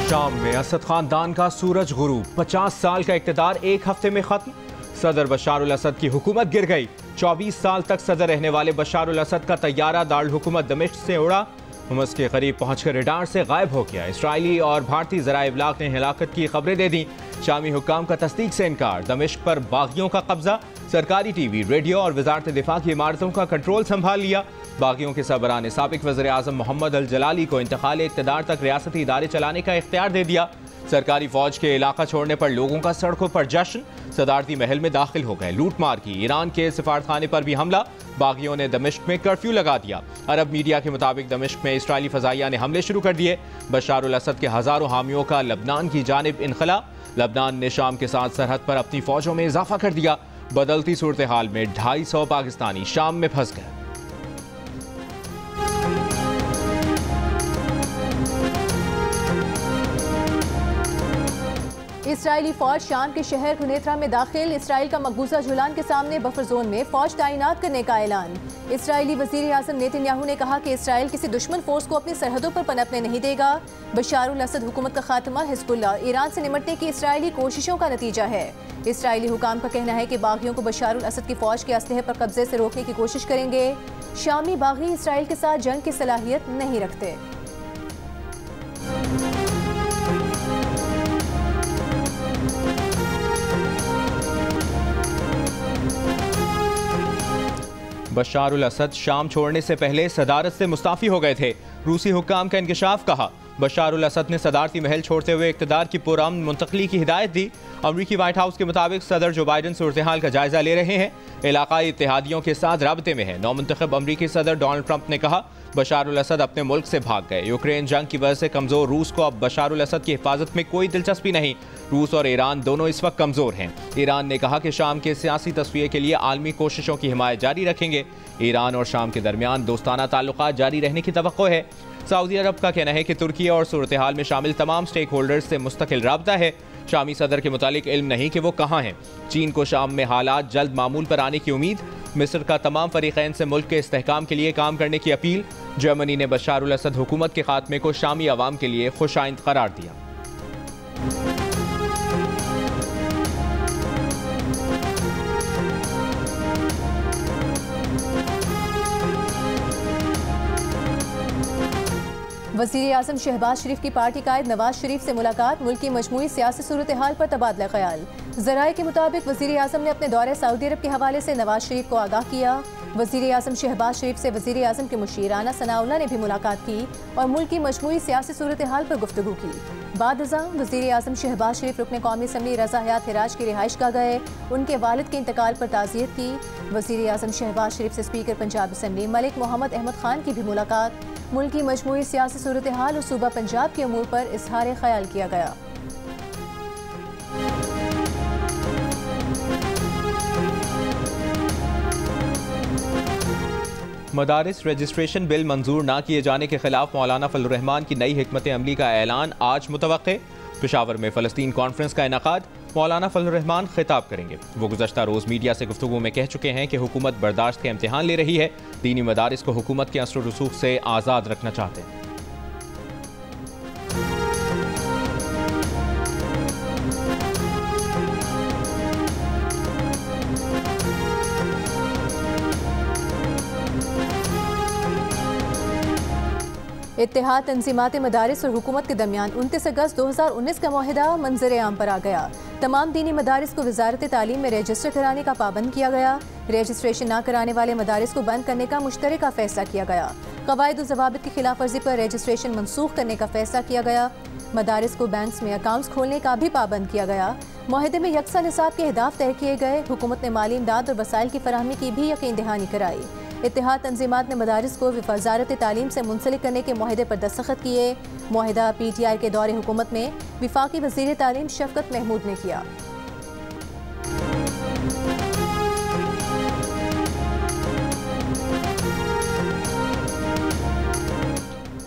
शाम में असद खानदान का सूरज गुरूब, 50 साल का इक़्तिदार एक हफ्ते में खत्म। सदर बशार अल असद की हुकूमत गिर गई। 24 साल तक सदर रहने वाले बशार अल असद का तैयारा दारुल हुकूमत दमिश्क से उड़ा, हुमस के करीब पहुंचकर रडार से गायब हो गया। इसराइली और भारतीय ज़राए इब्लाग ने हिलाकत की खबरें दे दी। शामी हुक्काम का तस्दीक से इनकार। दमिश्क पर बागियों का कब्जा, सरकारी टीवी, रेडियो और वजारत दिफा की इमारतों का कंट्रोल संभाल लिया। बागियों के सरबराह ने साबिक वज़ीर आज़म मोहम्मद अल जलाली को इंतकाल इक़्तिदार तक रियासती इदारे चलाने का इख्तियार दे दिया। सरकारी फौज के इलाका छोड़ने पर लोगों का सड़कों पर जश्न, सदारती महल में दाखिल हो गए। लूट मार की। ईरान के सिफारतखाने पर भी हमला, बागियों ने दमिश्क में कर्फ्यू लगा दिया। अरब मीडिया के मुताबिक दमिश्क में इसराइली फ़ज़ाइया ने हमले शुरू कर दिए। बशार अल असद के हज़ारों हामियों का लबनान की जानिब इनखला। लबनान ने शाम के साथ सरहद पर अपनी फौजों में इजाफा कर दिया। बदलती सूरत हाल में 250 पाकिस्तानी शाम में फंस गए। इसराइली फौज शाम के शहर खुनेत्रा में दाखिल। इसराइल का मकबूजा जुलान के सामने बफर जोन में फौज तैनात करने का ऐलान। इसराइली वजीर आज़म नेतन्याहू ने कहा कि इसराइल किसी दुश्मन फोर्स को अपनी सरहदों पर पनपने नहीं देगा। बशार अल असद हुकूमत का खात्मा हिज़्बुल्लाह ईरान से निमटने की इसराइली कोशिशों का नतीजा है। इसराइली हुकाम का कहना है कि बागियों को बशार अल असद की फौज के असलहे पर कब्जे से रोकने की कोशिश करेंगे। शामी बागी इसराइल के साथ जंग की सलाहियत नहीं रखते। बशार अल असद शाम छोड़ने से पहले सदारत से मुस्ताफ़ी हो गए थे। रूसी हुक्काम का इंकशाफ कहा। बशार अल असद ने सदारती महल छोड़ते हुए इक़्तिदार की पुरअमन मुंतकली की हिदायत दी। अमरीकी वाइट हाउस के मुताबिक सदर जो बाइडन सूरत हाल का जायजा ले रहे हैं, इलाकाई इत्तेहादियों के साथ राबते में है। नौमुंतखब अमरीकी सदर डोनाल्ड ट्रंप ने कहा बशार अल असद अपने मुल्क से भाग गए। यूक्रेन जंग की वजह से कमजोर रूस को अब बशार अल असद की हिफाजत में कोई दिलचस्पी नहीं। रूस और ईरान दोनों इस वक्त कमजोर हैं। ईरान ने कहा कि शाम के सियासी तस्वीर के लिए आलमी कोशिशों की हिमायत जारी रखेंगे। ईरान और शाम के दरमियान दोस्ताना ताल्लुकात जारी रहने की तवक्को है। सऊदी अरब का कहना है कि तुर्की और सूरत हाल में शामिल तमाम स्टेक होल्डर्स से मुस्तकिल राबता है। शामी सदर के मुतालिक इल्म नहीं कि वो कहाँ हैं। चीन को शाम में हालात जल्द मामूल पर आने की उम्मीद। मिस्र का तमाम फरीकैन से मुल्क के इस्तेहकाम के लिए काम करने की अपील। जर्मनी ने बशार अल असद हुकूमत के खात्मे को शामी अवाम के लिए खुशाइंद करार दिया। वज़ीर आज़म शहबाज शरीफ की पार्टी कायद नवाज शरीफ से मुलाकात। मुल्क की मजमूई सियासी सूरत हाल पर तबादला ख्याल। ज़राए के मुताबिक वज़ीर आज़म ने अपने दौरे सऊदी अरब के हवाले से नवाज शरीफ को आगाह किया। वज़ीर आज़म शहबाज शरीफ से वज़ीर आज़म के मुशीर राना सनाउल्लाह ने भी मुलाकात की और मुल्क की मजमूई सियासी सूरत हाल पर गुफ्तगू की। बाद वज़ीर आज़म शहबाज शरीफ रुकन कौमी असम्बली रज़ा हयात हिराज की रिहाइश का गए। उनके वालिद के इंतकाल पर ताज़ियत की। वज़ीर आज़म शहबाज शरीफ से स्पीकर पंजाब असम्बली मलिक मोहम्मद अहमद खान की भी मुलाकात। मुल्क की मजमूई सियासी सूरत हाल और सूबा पंजाब के अमूर पर इज़हार ख्याल किया गया। मदारिस रजिस्ट्रेशन बिल मंजूर न किए जाने के खिलाफ मौलाना फजल रहमान की नई हिकमत अमली का ऐलान आज मुतवक्के। पेशावर में फ़लस्तीन कॉन्फ्रेंस का इनकाद। मौलाना फजल रहमान खिताब करेंगे। वो गुज़श्ता रोज़ मीडिया से गुफ्तगू में कह चुके हैं कि हुकूमत बर्दाश्त का इम्तिहान ले रही है। दीनी मदारिस को हुकूमत के असर रसूख से आज़ाद रखना चाहते हैं। इत्तेहाद तंजीमात मदारिस और हुकूमत के दरमियान 29 अगस्त 2019 का मुआहिदा मंजर आम पर आ गया। तमाम दीनी मदारिस को वजारत तालीम में रजिस्टर कराने का पाबंद किया गया। रजिस्ट्रेशन न कराने वाले मदारिस को बंद करने का मुश्तरका फैसला किया गया। कवायद और ज़वाबित की खिलाफ वर्जी पर रजिस्ट्रेशन मनसूख करने का फैसला किया गया। मदारिस को बैंक्स में अकाउंट्स खोलने का भी पाबंद किया गया। मुआहिदे में यकसा निसाब के अहदाफ तय किए गए। हुकूमत ने माली इमदाद और वसाइल की फराहमी की भी यकीन दहानी कराई। इत्तेहाद तंजीमात ने मदारिस को वजारत तालीम से मुंसलिक करने के मुआहिदे पर दस्तखत किए। मुआहिदा PTI के दौरे हुकूमत में विफाकी वज़ीर तालीम शफकत महमूद ने किया।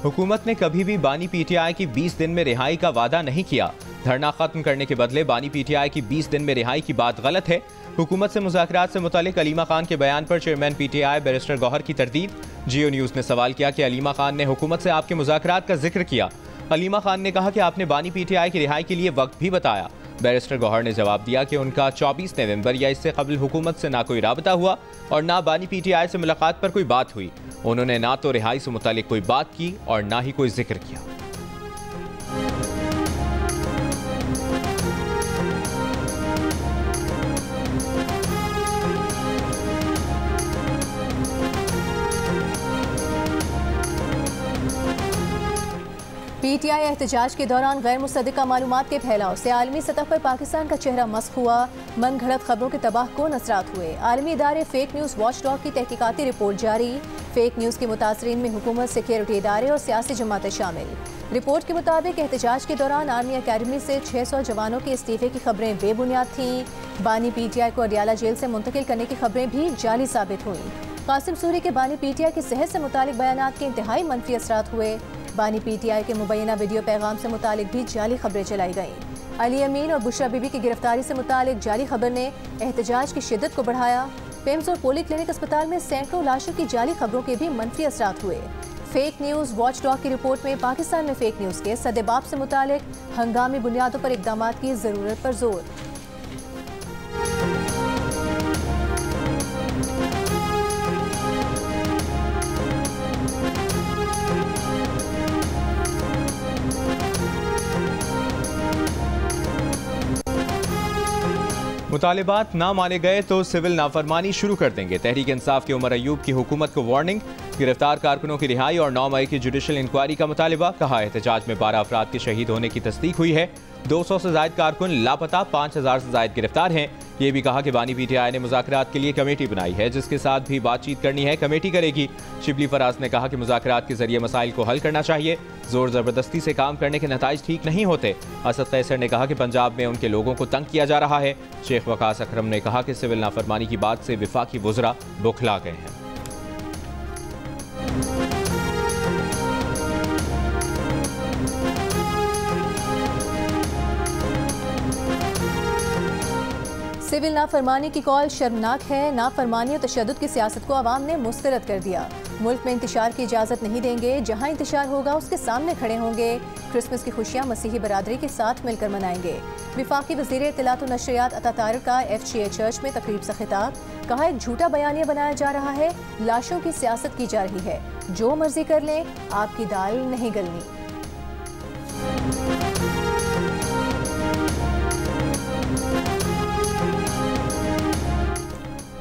हुकूमत ने कभी भी बानी PTI की 20 दिन में रिहाई का वादा नहीं किया। धरना खत्म करने के बदले बानी PTI की 20 दिन में रिहाई की बात गलत है। हुकूमत से मुज़ाकरात से मुतालिक अलीमा खान के बयान पर चेयरमैन PTI बैरिस्टर गौहर की तरदीद। जियो न्यूज़ ने सवाल किया कि अलीमा खान ने हुकूमत से आपके मुज़ाकरात का जिक्र किया। हलीमा खान ने कहा कि आपने बानी पीटीआई की रिहाई के लिए वक्त भी बताया। बैरिस्टर गौहर ने जवाब दिया कि उनका 24 नवंबर या इससे कबल हुकूमत से ना कोई राबता हुआ और ना बानी पीटीआई से मुलाकात पर कोई बात हुई। उन्होंने ना तो रिहाई से मुतालिक कोई बात की और ना ही कोई जिक्र किया। पीटीआई एहतजाज के दौरान गैर मुसद्दिका मालूमात के फैलाव से आलमी सतह पर पाकिस्तान का चेहरा मस्क हुआ। मन घड़त खबरों के तबाहकुन असरात हुए। आलमी इदारे फेक न्यूज़ वॉच डॉग की तहकीकाती रिपोर्ट जारी। फेक न्यूज़ के मुतासरीन में हुकूमत, सिक्योरिटी इदारे और सियासी जमातें शामिल। रिपोर्ट के मुताबिक एहतजाज के दौरान आर्मी अकेडमी से 600 जवानों के इस्तीफे की खबरें बेबुनियाद थीं। बानी पीटीआई को अडियाला जेल से मुंतकिल करने की खबरें भी जाली साबित हुई। कासिम सूरी के बानी पीटीआई की सेहत से मुतालिक बयानात के इंतहाई मनफी असरात हुए। बानी पीटीआई के मुबैना वीडियो पैगाम से मुतालिक भी जाली खबरें चलाई गईं। अली अमीन और बुशरा बीबी की गिरफ्तारी से मुतालिक जाली खबर ने एहतजाज की शिद्दत को बढ़ाया। पेम्स और पोली क्लिनिक अस्पताल में सैकड़ों लाशों की जाली खबरों के भी मनफी असरात हुए। फेक न्यूज़ वॉच डॉग की रिपोर्ट में पाकिस्तान में फेक न्यूज़ के सदेबाब से मुतालिक हंगामी बुनियादों पर इक़दामात की ज़रूरत पर जोर। मुतालिबात ना माने गए तो सिविल नाफरमानी शुरू कर देंगे। तहरीक इंसाफ के उमर अयूब की हुकूमत को वार्निंग। गिरफ्तार कारकुनों की रिहाई और 9 मई की जुडिशल इंक्वायरी का मुतालिबा। कहा एहतजाज में 12 अफराद के शहीद होने की तस्दीक हुई है। 200 से जायद कारकुन लापता, 5000 से जायद गिरफ्तार हैं। ये भी कहा कि बानी पीटीआई ने मुज़ाकरात के लिए कमेटी बनाई है, जिसके साथ भी बातचीत करनी है कमेटी करेगी। शिबली फराज ने कहा कि मुज़ाकरात के जरिए मसाइल को हल करना चाहिए। जोर ज़बरदस्ती से काम करने के नताइज ठीक नहीं होते। असद कैसर ने कहा कि पंजाब में उनके लोगों को तंग किया जा रहा है। शेख वकास अकरम ने कहा कि सिविल नाफरमानी की बात से विफाकी वुज़रा बौखला गए हैं। सिविल नाफरमानी की कॉल शर्मनाक है। नाफरमानी और तशद्दुद की सियासत को अवाम ने मुस्तरद कर दिया। मुल्क में इंतशार की इजाज़त नहीं देंगे। जहाँ इंतशार होगा उसके सामने खड़े होंगे। क्रिसमस की खुशियाँ मसीही बरादरी के साथ मिलकर मनाएंगे। वफाकी वज़ीर इत्तलात व नशरियात अता तारिक का FGA चर्च में तकरीब से खिताब। कहा एक झूठा बयानिया बनाया जा रहा है, लाशों की सियासत की जा रही है। जो मर्जी कर लें, आपकी दाल नहीं गलनी।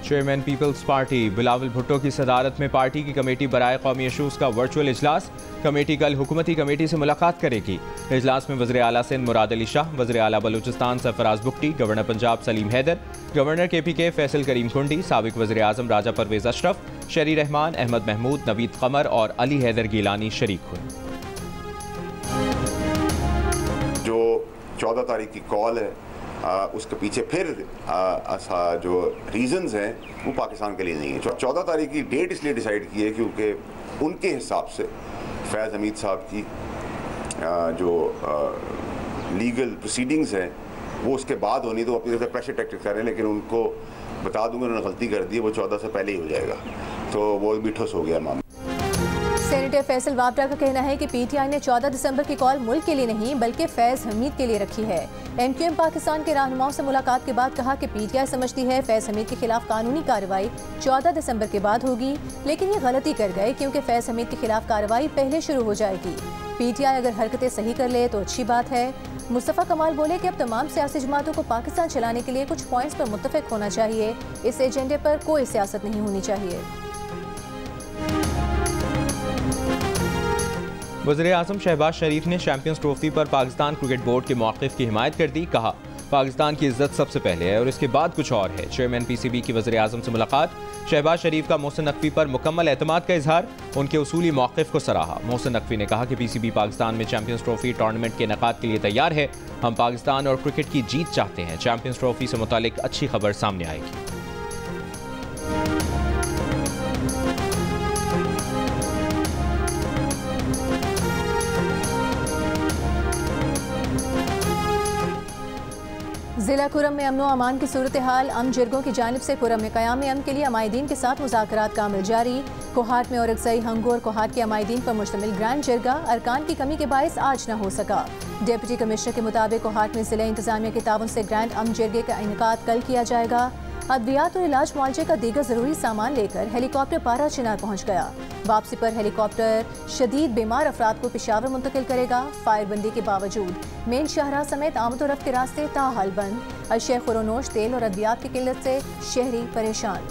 Chairman people's party Bilawal Bhutto की सदारत में पार्टी की कमेटी बराए कौमी इशूज़ का वर्चुअल इजलास। कमेटी कल हुकूमती कमेटी से मुलाकात करेगी। इजलास में वज़ीर आला सिंध मुराद अली शाह, वज़ीर आला Balochistan Sarfaraz Bugti, governor Punjab Saleem Haider, governor KPK Faisal Karim Kundi, साबिक वज़ीर आज़म राजा परवेज़ अशरफ, शरी रहमान, अहमद महमूद, नवीद कमर और अली हैदर गिलानी शरीक हुए। जो 14 तारीख की कॉल है, उसके पीछे फिर जो रीज़न्स हैं वो पाकिस्तान के लिए नहीं है। 14 तारीख की डेट इसलिए डिसाइड की है क्योंकि उनके हिसाब से फैज़ हमीद साहब की जो लीगल प्रोसीडिंग्स हैं वो उसके बाद होनी, तो अपनी तरफ से प्रेशर टैक्टिक्स कर रहे हैं, लेकिन उनको बता दूंगा उन्होंने गलती कर दी है, वो 14 से पहले ही हो जाएगा, तो वो भी ठुस हो गया मामला। सेनेटर फैसल वापडा का कहना है कि पीटीआई ने 14 दिसंबर की कॉल मुल्क के लिए नहीं बल्कि फैज़ हमीद के लिए रखी है। MQM पाकिस्तान के रहनुमाओं से मुलाकात के बाद कहा कि पीटीआई समझती है फैज़ हमीद के खिलाफ कानूनी कार्रवाई 14 दिसंबर के बाद होगी, लेकिन ये गलती कर गए क्योंकि फैज़ हमीद के खिलाफ कार्रवाई पहले शुरू हो जाएगी। पीटीआई अगर हरकतें सही कर ले तो अच्छी बात है। मुस्तफ़ा कमाल बोले कि अब तमाम सियासी जमातों को पाकिस्तान चलाने के लिए कुछ पॉइंट्स पर मुत्तफिक होना चाहिए। इस एजेंडे पर कोई सियासत नहीं होनी चाहिए। वज़ीर आज़म शहबाज शरीफ ने चैंपियंस ट्रॉफी पर पाकिस्तान क्रिकेट बोर्ड के मौक़िफ़ की हिमायत कर दी। कहा पाकिस्तान की इज्जत सबसे पहले है और इसके बाद कुछ और है। चेयरमैन PCB की वज़ीर आज़म से मुलाकात। शहबाज शरीफ का मोहसिन नकवी पर मुकम्मल एतमाद का इजहार, उनके उसूली मौक़िफ़ को सराहा। मोहसिन नकवी ने कहा कि PCB पाकिस्तान में चैंपियंस ट्रॉफी टूर्नामेंट के इनेकाद के लिए तैयार है। हम पाकिस्तान और क्रिकेट की जीत चाहते हैं। चैंपियंस ट्रॉफी से मुतालिक अच्छी खबर सामने आएगी। जिला कुरम में अमनो अमान की सूरत हाल। अम जिरगों की जानिब से कुरम में क़याम अमन के लिए अमायदीन के साथ मुज़ाकरात का अमल जारी। कोहाट में औरकज़ई हंगू और कोहाट के अमायदीन पर मुश्तमिल ग्रैंड जिरगा अरकान की कमी के बायस आज न हो सका। डिप्टी कमिश्नर के मुताबिक कोहाट में ज़िला इंतज़ामिया के ताउन से ग्रैंड अम जिरगे का इनेकाद कल किया जाएगा। अद्वियात और इलाज मुआलजे का दीगर ज़रूरी सामान लेकर हेलीकॉप्टर पारा चिनार पहुँच गया। वापसी पर हेलीकॉप्टर शदीद बीमार अफराद को पेशावर मुंतकिल करेगा। फायरबंदी के बावजूद मेन शाहरा समेत आमद और रफ्त के रास्ते ताहाल बंद। अशिया खुरोनोश, तेल और अद्वियात की किल्लत से शहरी परेशान।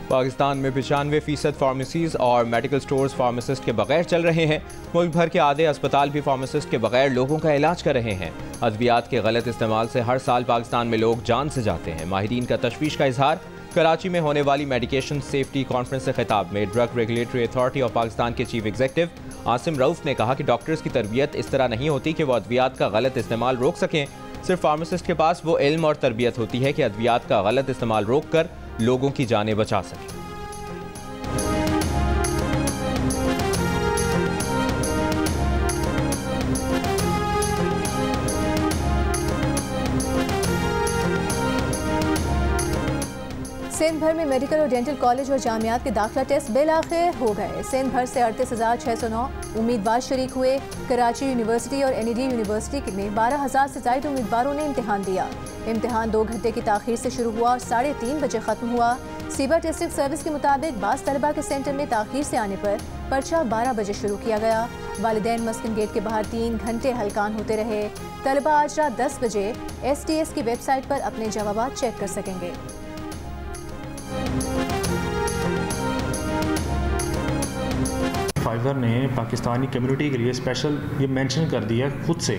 पाकिस्तान में 95% फार्मेसीज और मेडिकल स्टोर्स फार्मासिस्ट के बगैर चल रहे हैं। मुल्क भर के आधे अस्पताल भी फार्मासिस्ट के बगैर लोगों का इलाज कर रहे हैं। अद्वियात के गलत इस्तेमाल से हर साल पाकिस्तान में लोग जान से जाते हैं। माहिरीन का तशवीश का इजहार। कराची में होने वाली मेडिकेशन सेफ्टी कॉन्फ्रेंस से खिताब में drug regulatory authority of Pakistan के चीफ एग्जीक्यूटिव आसिम रऊफ ने कहा कि डॉक्टर्स की तरबियत इस तरह नहीं होती कि वो अद्वियात का गलत इस्तेमाल रोक सकें। सिर्फ फार्मासिस्ट के पास वो इल्म और तरबियत होती है कि अद्वियात का गलत इस्तेमाल रोक कर लोगों की जानें बचा सकें। सिंध भर में मेडिकल और डेंटल कॉलेज और जामियात के दाखिला टेस्ट बेलाखिर हो गए। सिंध भर से 38,609 उम्मीदवार शरीक हुए। कराची यूनिवर्सिटी और NED यूनिवर्सिटी में 12,000 से ज़ायद उम्मीदवारों ने इम्तिहान दिया। इम्तिहान 2 घंटे की ताखीर से शुरू हुआ और 3:30 बजे ख़त्म हुआ। सीबा टेस्टिंग सर्विस के मुताबिक बाज़ तलबा के सेंटर में ताखीर से आने पर पर्चा 12 बजे शुरू किया गया। वालिदैन मस्कन गेट के बाहर 3 घंटे हलकान होते रहे। तलबा आज रात 10 बजे STS की वेबसाइट पर अपने जवाब चेक कर सकेंगे। फाइवर ने पाकिस्तानी कम्युनिटी के लिए स्पेशल ये मेंशन कर दिया खुद से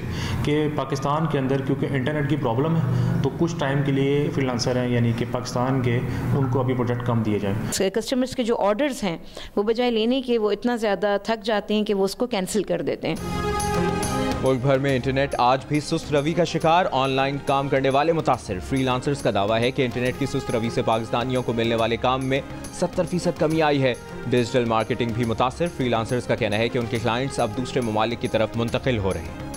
कि पाकिस्तान के अंदर क्योंकि इंटरनेट की प्रॉब्लम है तो कुछ टाइम के लिए फ्रीलांसर हैं यानी कि पाकिस्तान के उनको अभी प्रोडक्ट कम दिए जाए। कस्टमर्स के जो ऑर्डर्स हैं वो बजाय लेने के वो इतना ज़्यादा थक जाते हैं कि वो उसको कैंसिल कर देते हैं। मुल्क भर में इंटरनेट आज भी सुस्त रवि का शिकार। ऑनलाइन काम करने वाले मुतासिर। फ्रीलांसर्स का दावा है कि इंटरनेट की सुस्त रवि से पाकिस्तानियों को मिलने वाले काम में 70% कमी आई है। डिजिटल मार्केटिंग भी मुतासिर। फ्रीलांसर्स का कहना है कि उनके क्लाइंट्स अब दूसरे ममालिक की तरफ मुंतकिल हो रहे हैं।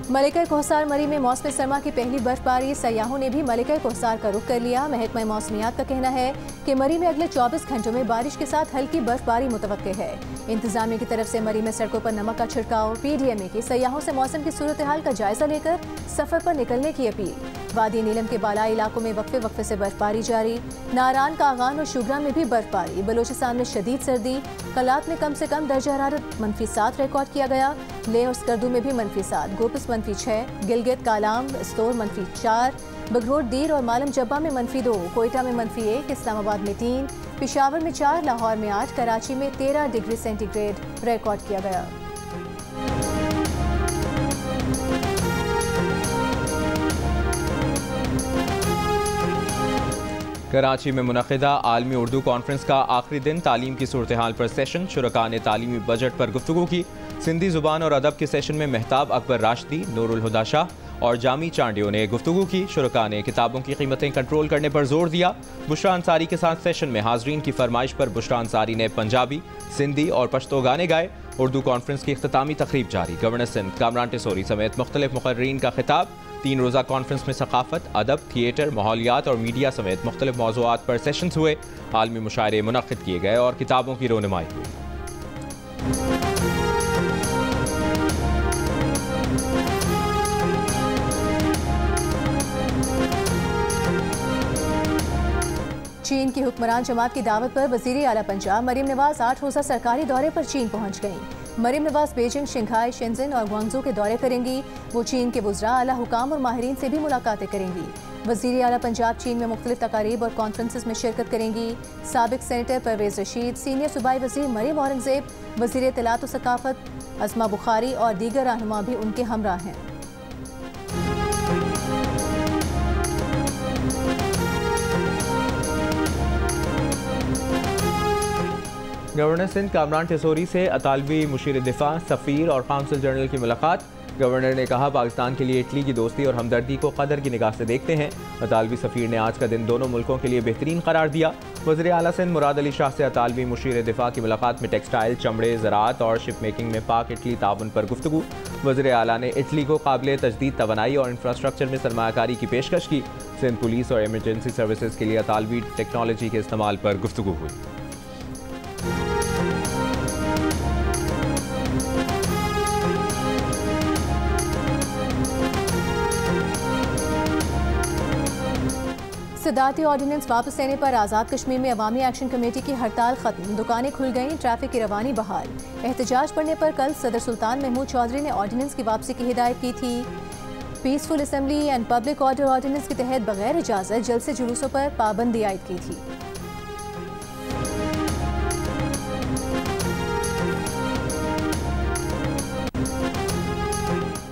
मलिका कोहसार मरी में मौसम सरमा की पहली बर्फबारी। सयाहों ने भी मलिका कोहसार का रुख कर लिया। महकमा मौसमियात का कहना है कि मरी में अगले 24 घंटों में बारिश के साथ हल्की बर्फबारी मुतवक्के है। इंतजामिया की तरफ से मरी में सड़कों पर नमक का छिड़काव। PDMA की सयाहों से मौसम की सूरत हाल का जायजा लेकर सफर पर निकलने की अपील। वादी नीलम के बालाई इलाकों में वक्फे वक्फे से बर्फबारी जारी। नारान, कागान और शुगरा में भी बर्फबारी। बलोचिस्तान में शदीद सर्दी। कलात में कम से कम दर्जा हरारत -7 रिकॉर्ड किया गया। लेह और स्कर्दू में भी -7, गोपस -6, गिलगित, कालाम, स्तोर -4, बगरोट, दीर और मालम जब्बा में -2, कोयटा में -1, इस्लामाबाद में 3, पिशावर में 4, लाहौर में 8, कराची में 13 डिग्री सेंटीग्रेड रिकॉर्ड किया गया। कराची में मुनक़िदा आलमी उर्दू कॉन्फ्रेंस का आखिरी दिन। तालीम की सूरत हाल पर सेशन। शुरका ने तालीमी बजट पर गुफ्तगू की। सिंधी ज़ुबान और अदब के सेशन में मेहताब अकबर राशिदी, नूरुल हुदा शाह और जामी चांडियों ने गुफ्तगू की। शुरका ने किताबों की कीमतें कंट्रोल करने पर जोर दिया। बुशरा अंसारी के साथ सेशन में हाजरीन की फरमाइश पर बुशरा अंसारी ने पंजाबी, सिंधी और पश्तो गाने गाए। उर्दू कॉन्फ्रेंस की इख्तितामी तकरीब जारी। गवर्नर सिंध कामरान टेसोरी समेत मुख्तलिफ मुक़र्रीरीन का खिताब। 3 रोज़ा कॉन्फ्रेंस में सकाफत, अदब, थिएटर, माहौलियात और मीडिया समेत मुख्तलिफ मौज़ूआत पर सेशंस हुए। आलमी मुशायरे मुनक़्क़िद किए गए और किताबों की रोनुमाई हुई। चीन की हुक्मरान जमात की दावत पर वज़ीर आला पंजाब मरीम नवाज 8 रोज़ा सरकारी दौरे पर चीन पहुँच गईं। Maryam Nawaz Beijing, Shanghai, Shenzhen और ग्वांगझू के दौरे करेंगी। वो चीन के वुज़रा, आला हुकाम और माहिरीन से भी मुलाकातें करेंगी। वज़ीर आला पंजाब चीन में मुख्तलिफ तकारीब और कॉन्फ्रेंसेस में शिरकत करेंगी। साबिक सेनेटर परवेज़ रशीद, सीनियर सूबाई वज़ीर मरीम औरंगज़ेब, वज़ीर इत्तलात व सकाफ़त अस्मा बुखारी और दीगर रहनुमा भी उनके हमरा हैं। गवर्नर सिंध कामरान टेसोरी से अतालवी मुशीर दिफा, सफ़ीर और काउंसिल जनरल की मुलाकात। गवर्नर ने कहा, पाकिस्तान के लिए इटली की दोस्ती और हमदर्दी को कदर की निगाह से देखते हैं। अतालवी सफ़ीर ने आज का दिन दोनों मुल्कों के लिए बेहतरीन करार दिया। वज़ीर आला सिंध मुराद अली शाह से अतालवी मुशीर दिफा की मुलाकात में टेक्सटाइल, चमड़े, ज़राअत और शिप मेकिंग में पाक इटली ताउन पर गुफ्तगू। वज़ीर आला ने इटली को काबिल तजदीद तवानाई और इंफ्रास्ट्रक्चर में सरमायाकारी की पेशकश की। सिंध पुलिस और इमरजेंसी सर्विसेज के लिए अतालवी टेक्नोलॉजी के इस्तेमाल पर गुफ्तगू हुई। सदारती ऑर्डिनेंस वापस लेने पर आज़ाद कश्मीर में अवामी एक्शन कमेटी की हड़ताल खत्म, दुकानें खुल गईं, ट्रैफिक की रवानी बहाल। एहतजाज पढ़ने पर कल सदर सुल्तान महमूद चौधरी ने ऑर्डिनेंस की वापसी की हिदायत की थी। Peaceful assembly and public order ordinance के तहत बगैर इजाज़त जलसे जुलूसों पर पाबंदी आयद की थी।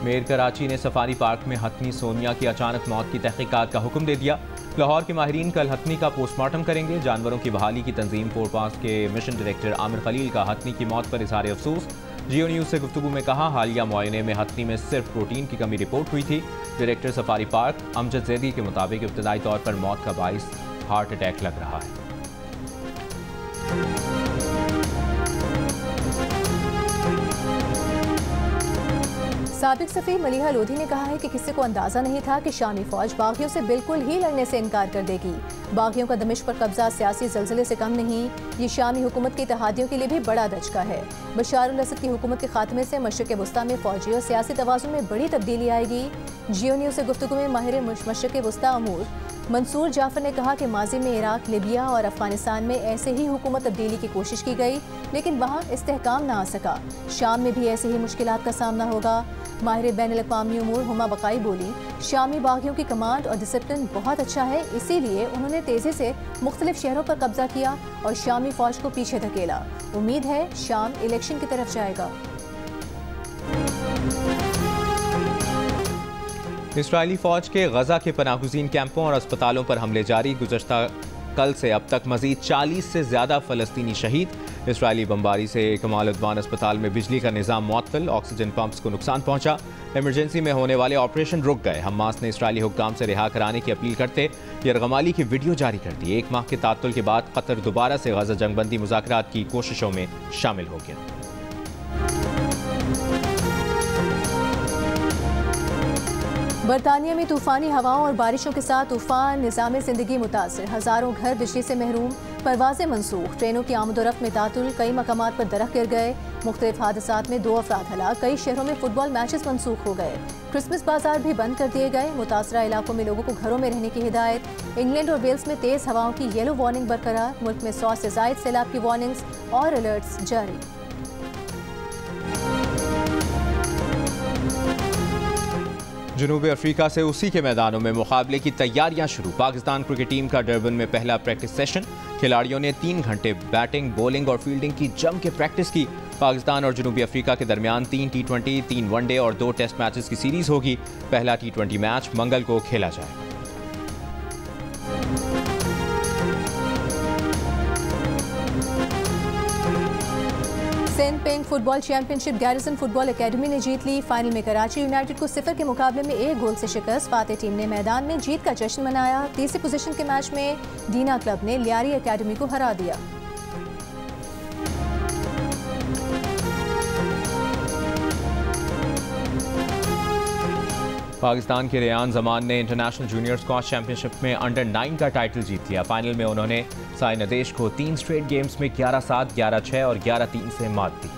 मेयर कराची ने सफारी पार्क में हथनी सोनिया की अचानक मौत की तहकीकात का हुक्म दे दिया। लाहौर के माहिरीन कल हथनी का पोस्टमार्टम करेंगे। जानवरों की बहाली की तंजीम फोरपास के मिशन डायरेक्टर आमिर खलील का हथनी की मौत पर इज़हार अफसोस। जियो न्यूज़ से गुफ्तगू में कहा, हालिया मुआयने में हथनी में सिर्फ प्रोटीन की कमी रिपोर्ट हुई थी। Director safari park Amjad Zaidi के मुताबिक इब्तदाई तौर पर मौत का बाइस हार्ट अटैक लग रहा है। साबिक सफ़ीर मलिहा लोधी ने कहा है कि किसी को अंदाज़ा नहीं था कि शामी फौज बागियों से बिल्कुल ही लड़ने से इनकार कर देगी। बागियों का दमिश्क पर कब्जा सियासी ज़लज़ले से कम नहीं, ये शामी हुकूमत के इत्तेहादियों के लिए भी बड़ा दचका है। बशार अल असद की हुकूमत के खात्मे से मशरिक़ वस्ता में फ़ौजी और सियासी तवाज़ुन में बड़ी तब्दीली आएगी। जियो न्यूज़ से गुफ्तगू में माहिर मशरिक़ वस्ता अमूर मंसूर जाफर ने कहा कि माजी में इराक, लिबिया और अफगानिस्तान में ऐसे ही हुकूमत तब्दीली की कोशिश की गई, लेकिन वहाँ इस्तेहकाम ना आ सका। शाम में भी ऐसे ही मुश्किलात का सामना होगा। माहिर बैनुल-अक़वामी उमूर हुमा बकाई बोली, शामी बागियों की कमांड और डिसिप्लिन बहुत अच्छा है, इसीलिए उन्होंने तेज़ी से मुख्तलिफ शहरों पर कब्जा किया और शामी फौज को पीछे धकेला। उम्मीद है शाम इलेक्शन की तरफ जाएगा। इसराइली फौज के गजा के पनाहगुज़ीन कैंपों और अस्पतालों पर हमले जारी। गुज़श्ता कल से अब तक मज़ीद 40 से ज़्यादा फ़लस्तीनी शहीद। इसराइली बमबारी से कमाल उद्वान अस्पताल में बिजली का निज़ाम मुअत्तल, ऑक्सीजन पंप्स को नुकसान पहुंचा। इमरजेंसी में होने वाले ऑपरेशन रुक गए। हमास ने इसराइली हुक्काम से रिहा कराने की अपील करते यरगमाली की वीडियो जारी कर दी। 1 माह के तात्तुल के बाद कतर दोबारा से गजा जंगबंदी मुज़ाकरात की कोशिशों में शामिल हो गया। बरतानिया में तूफ़ानी हवाओं और बारिशों के साथ तूफ़ान, निज़ाम ज़िंदगी मुतासर, हज़ारों घर बिजली से महरूम, परवाज़ें मनसूख, ट्रेनों की आमदोरफ्त में तातुल, कई मकामात पर दरख्त गिर गए। मुख्तलिफ हादसात में 2 अफराद हलाक, कई शहरों में फुटबॉल मैचेस मनसूख हो गए। क्रिसमस बाजार भी बंद कर दिए गए। मुतासरा इलाकों में लोगों को घरों में रहने की हिदायत। इंग्लैंड और वेल्स में तेज़ हवाओं की येलो वार्निंग बरकरार। मुल्क में 100 से ज़ायद सैलाब की वार्निंग्स और अलर्ट्स जारी। जनूबी अफ्रीका से उसी के मैदानों में मुकाबले की तैयारियां शुरू। पाकिस्तान क्रिकेट टीम का डरबन में पहला प्रैक्टिस सेशन। खिलाड़ियों ने 3 घंटे बैटिंग, बॉलिंग और फील्डिंग की जम के प्रैक्टिस की। पाकिस्तान और जनूबी अफ्रीका के दरमियान 3 T20, 3 वनडे और 2 टेस्ट मैचेस की सीरीज होगी। पहला T20 मैच मंगल को खेला जाएगा। सेंट पेंग football championship garrison football academy ने जीत ली। फाइनल में कराची यूनाइटेड को 0 के मुकाबले में 1 गोल से शिकस्त। फातेह टीम ने मैदान में जीत का जश्न मनाया। तीसरी पोजीशन के मैच में दीना क्लब ने लियारी एकेडमी को हरा दिया। पाकिस्तान के रेयान जमान ने इंटरनेशनल जूनियर स्क्वॉश चैंपियनशिप में अंडर 9 का टाइटल जीत लिया। फाइनल में उन्होंने साई नदेश को 3 स्ट्रेट गेम्स में 11-7, 11-6 और 11-3 से मात दी।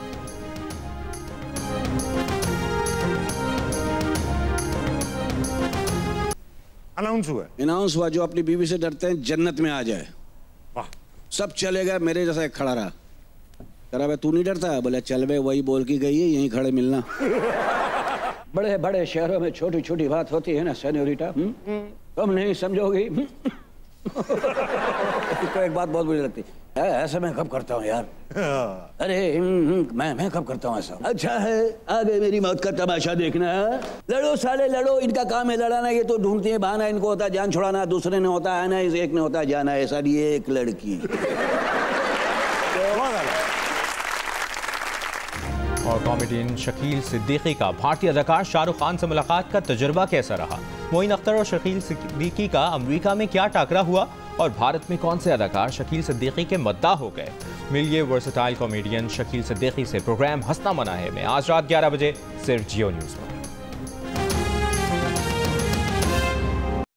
अनाउंस हुआ जो अपनी बीवी से डरते हैं जन्नत में आ जाए। वाह, सब चले गए, मेरे जैसा एक खड़ा रहा। करा भाई तू नहीं डरता? बोले चल बे, वही बोल की गई है, यहीं खड़े मिलना। बड़े बड़े शहरों में छोटी छोटी बात होती है ना सेन्योरिटा, तुम नहीं समझोगी। तो एक बात बहुत बुरी लगती है, ऐसा मैं कब करता हूँ यार? अरे मैं कब करता हूँ ऐसा? अच्छा है, आगे मेरी मौत का तमाशा देखना। लड़ो साले लड़ो, इनका काम है लड़ाना। ये तो ढूंढती है बहाना, इनको होता है जान छुड़ाना, दूसरे ने होता है आना, इस एक ने होता है जाना है। सारी एक लड़की। और कॉमेडियन शकील सिद्दीकी का भारतीय अदाकार शाहरुख खान से मुलाकात का तजुर्बा कैसा रहा? मोइन अख्तर और शकील सिद्दीकी का अमेरिका में क्या टाकरा हुआ और भारत में कौन से अदाकार शकील सिद्दीकी के मद्दा हो गए? मिलिए वर्सेटाइल कॉमेडियन शकील सिद्दीकी से। प्रोग्राम हंसना मना है में आज रात 11 बजे सिर्फ जियो न्यूज़ पर।